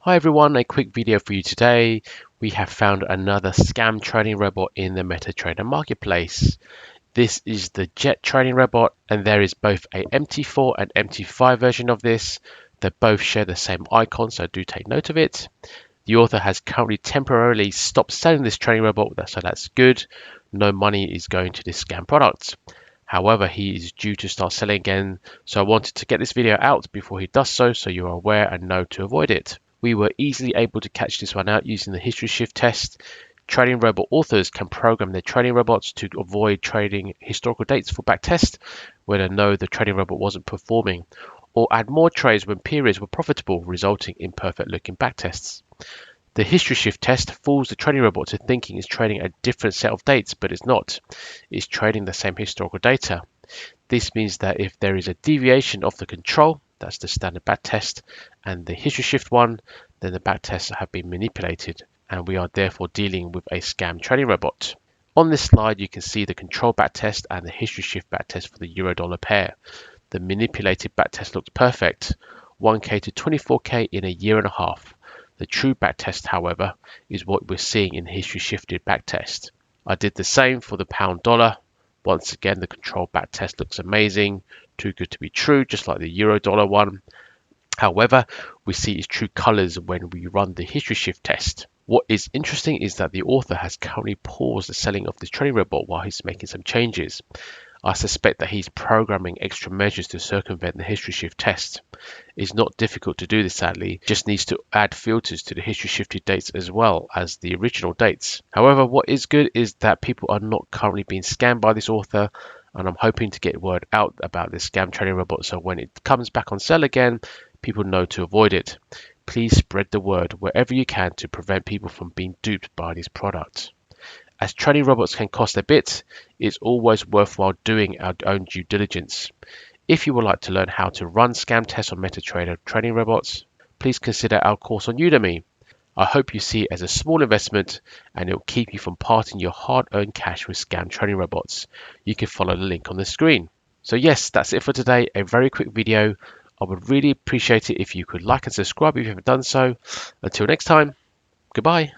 Hi everyone, a quick video for you today. We have found another scam trading robot in the Metatrader marketplace. This is the Jet trading robot, and there is both a MT4 and MT5 version of this. They both share the same icon, so do take note of it. The author has currently temporarily stopped selling this trading robot, so that's good. No money is going to this scam product. However, he is due to start selling again, so I wanted to get this video out before he does so you are aware and know to avoid it. We were easily able to catch this one out using the history shift test. Trading robot authors can program their trading robots to avoid trading historical dates for backtest when they know the trading robot wasn't performing, or add more trades when periods were profitable, resulting in perfect looking backtests. The history shift test fools the trading robot to thinking it's trading a different set of dates, but it's not. It's trading the same historical data. This means that if there is a deviation of the control, that's the standard backtest, and the history shift one, then the backtests have been manipulated, and we are therefore dealing with a scam trading robot. On this slide, you can see the control backtest and the history shift backtest for the euro-dollar pair. The manipulated backtest looks perfect, 1k to 24k in a year and a half. The true backtest, however, is what we're seeing in the history shifted backtest. I did the same for the pound dollar. Once again, the control backtest looks amazing, too good to be true, just like the euro dollar one. However, we see its true colors when we run the history shift test. What is interesting is that the author has currently paused the selling of this trading robot while he's making some changes. I suspect that he's programming extra measures to circumvent the history shift test. It's not difficult to do this, sadly, just needs to add filters to the history shifted dates as well as the original dates. However, what is good is that people are not currently being scammed by this author, and I'm hoping to get word out about this scam trading robot so when it comes back on sale again, people know to avoid it. Please spread the word wherever you can to prevent people from being duped by this product. As trading robots can cost a bit, it's always worthwhile doing our own due diligence. If you would like to learn how to run scam tests on Metatrader trading robots, please consider our course on Udemy. I hope you see it as a small investment and it will keep you from parting your hard-earned cash with scam trading robots. You can follow the link on the screen. So yes, that's it for today, a very quick video. I would really appreciate it if you could like and subscribe if you haven't done so. Until next time, goodbye.